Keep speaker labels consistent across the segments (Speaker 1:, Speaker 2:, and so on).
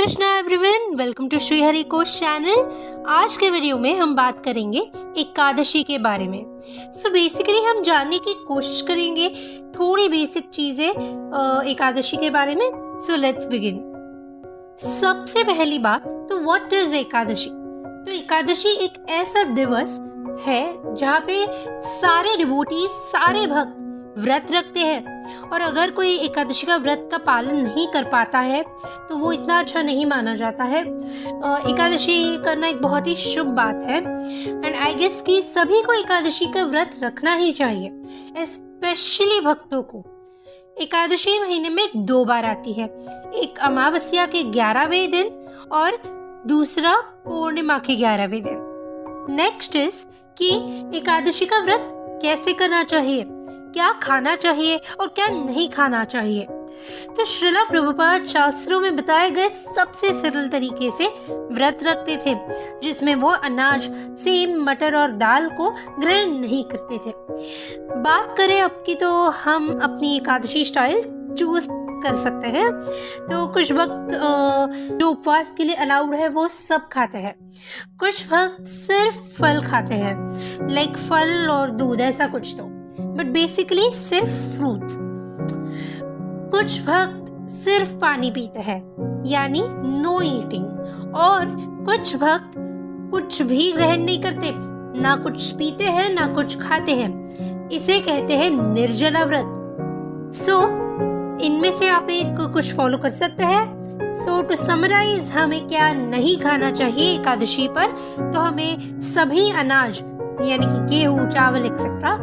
Speaker 1: Krishna everyone, welcome to Shri Hari Kosh channel. आज के video में हम बात करेंगे एकादशी के बारे में। सो बेसिकली हम जानने की कोशिश करेंगे थोड़ी बेसिक चीज़ें एकादशी के बारे में। So let's begin. सबसे पहली बात तो व्हाट इज एकादशी। तो एकादशी एक ऐसा दिवस है जहाँ पे सारे डिवोटीज, सारे भक्त व्रत रखते हैं, और अगर कोई एकादशी का व्रत का पालन नहीं कर पाता है तो वो इतना अच्छा नहीं माना जाता है। एकादशी करना एक बहुत ही शुभ बात है एंड आई गेस कि सभी को एकादशी का व्रत रखना ही चाहिए, स्पेशली भक्तों को। एकादशी महीने में 2 बार आती है, एक अमावस्या के 11वें दिन और दूसरा पूर्णिमा के 11वें दिन। नेक्स्ट इज कि एकादशी का व्रत कैसे करना चाहिए, क्या खाना चाहिए और क्या नहीं खाना चाहिए। तो श्रीला प्रभुपाद शास्त्रों में बताए गए सबसे सरल तरीके से व्रत रखते थे, जिसमें वो अनाज, सेम, मटर और दाल को ग्रहण नहीं करते थे। बात करें अब की, तो हम अपनी एकादशी स्टाइल चूज कर सकते हैं। तो कुछ भक्त जो उपवास के लिए अलाउड है वो सब खाते हैं, कुछ भक्त सिर्फ फल खाते हैं, लाइक फल और दूध, ऐसा कुछ। तो बट बेसिकली सिर्फ फ्रूट्स। कुछ भक्त सिर्फ पानी पीते हैं, यानी नो ईटिंग, और कुछ भक्त कुछ भी ग्रहण नहीं करते, ना कुछ पीते हैं ना कुछ खाते हैं। इसे कहते हैं निर्जला व्रत। सो इनमें से आप एक कुछ फॉलो कर सकते हैं। सो टू समराइज, हमें क्या नहीं खाना चाहिए एकादशी पर, तो हमें सभी अनाज यानी कि गेहूं, चावल एक्सेट्रा,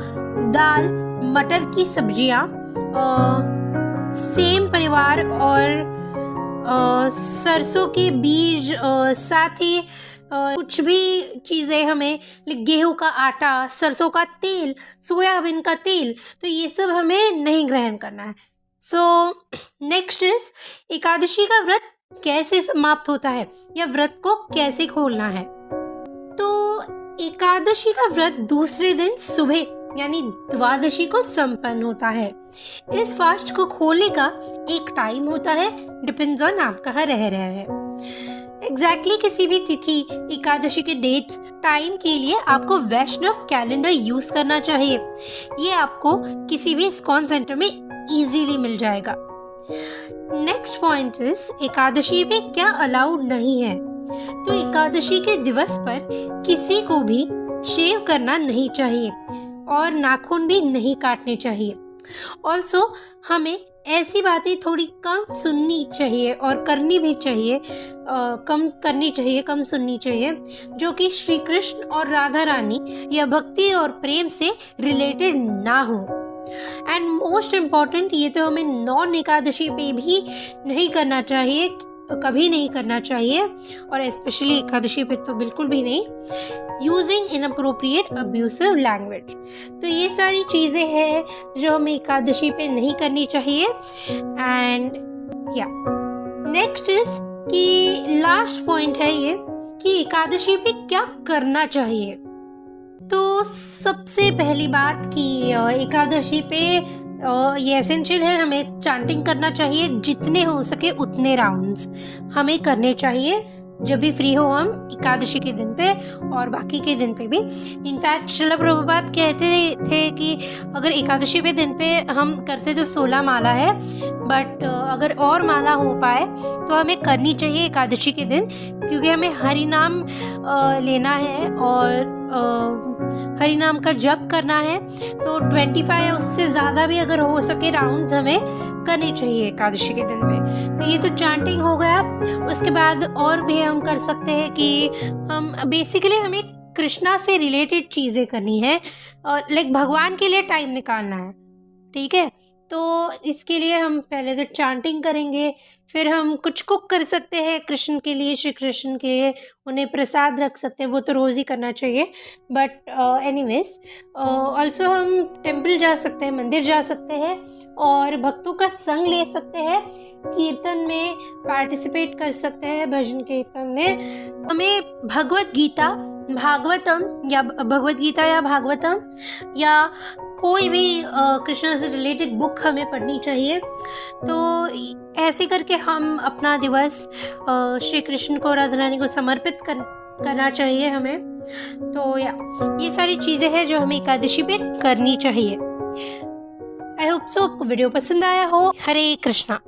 Speaker 1: दाल, मटर की सब्जियां, सेम परिवार और सरसों के बीज, साथ ही कुछ भी चीज़ें हमें, गेहूं का आटा, सरसों का तेल, सोयाबीन का तेल, तो ये सब हमें नहीं ग्रहण करना है। सो नेक्स्ट इज एकादशी का व्रत कैसे समाप्त होता है या व्रत को कैसे खोलना है। तो एकादशी का व्रत दूसरे दिन सुबह यानी द्वादशी को संपन्न होता है। इस फास्ट को खोलने का एक टाइम होता है, डिपेंड्स ऑन आप कहाँ रह रहे हैं। एग्जैक्टली किसी भी तिथि, एकादशी के डेट्स, टाइम के लिए आपको वैष्णव कैलेंडर यूज करना चाहिए। ये आपको किसी भी इस्कॉन सेंटर में इजीली मिल जाएगा। नेक्स्ट पॉइंट इज एकादशी पे क्या अलाउड नहीं है। तो एकादशी के दिवस पर किसी को भी शेव करना नहीं चाहिए और नाखून भी नहीं काटने चाहिए। ऑल्सो हमें ऐसी बातें थोड़ी कम सुननी चाहिए और करनी भी चाहिए, कम सुननी चाहिए, जो कि श्री कृष्ण और राधा रानी या भक्ति और प्रेम से रिलेटेड ना हो। एंड मोस्ट इम्पॉर्टेंट, ये तो हमें नॉन एकादशी पे भी नहीं करना चाहिए, कभी नहीं करना चाहिए, और स्पेशली एकादशी पे तो बिल्कुल भी नहीं। यूजिंग इनअप्रोप्रिएट अब्यूसिव लैंग्वेज, तो ये सारी चीज़ें हैं जो हमें एकादशी पे नहीं करनी चाहिए। एंड या नेक्स्ट इज कि लास्ट पॉइंट है ये कि एकादशी पे क्या करना चाहिए। तो सबसे पहली बात कि एकादशी पे ये एसेंशियल है, हमें चांटिंग करना चाहिए, जितने हो सके उतने राउंड्स हमें करने चाहिए जब भी फ्री हो हम एकादशी के दिन पे और बाकी के दिन पे भी। इनफैक्ट श्रील प्रभुपाद कहते थे कि अगर एकादशी पे दिन पे हम करते तो 16 माला है, बट अगर और माला हो पाए तो हमें करनी चाहिए एकादशी के दिन, क्योंकि हमें हरि नाम लेना है और हरि नाम का जप करना है। तो 25 या उससे ज़्यादा भी अगर हो सके राउंड्स हमें करनी चाहिए एकादशी के दिन में। तो ये तो चांटिंग हो गया। उसके बाद और भी हम कर सकते हैं कि हम बेसिकली हमें कृष्णा से रिलेटेड चीज़ें करनी है और लाइक भगवान के लिए टाइम निकालना है, ठीक है। तो इसके लिए हम पहले तो चांटिंग करेंगे, फिर हम कुछ कुक कर सकते हैं कृष्ण के लिए, श्री कृष्ण के लिए, उन्हें प्रसाद रख सकते हैं, वो तो रोज़ ही करना चाहिए। बट एनीवेज ऑल्सो हम टेम्पल जा सकते हैं, मंदिर जा सकते हैं और भक्तों का संग ले सकते हैं, कीर्तन में पार्टिसिपेट कर सकते हैं, भजन कीर्तन में। हमें भगवत गीता या भागवतम या कोई भी कृष्ण से रिलेटेड बुक हमें पढ़नी चाहिए। तो ऐसे करके हम अपना दिवस श्री कृष्ण को, राधा रानी को समर्पित करना चाहिए हमें। तो ये सारी चीज़ें हैं जो हमें एकादशी पे करनी चाहिए। आई होप सो आपको वीडियो पसंद आया हो। हरे कृष्णा।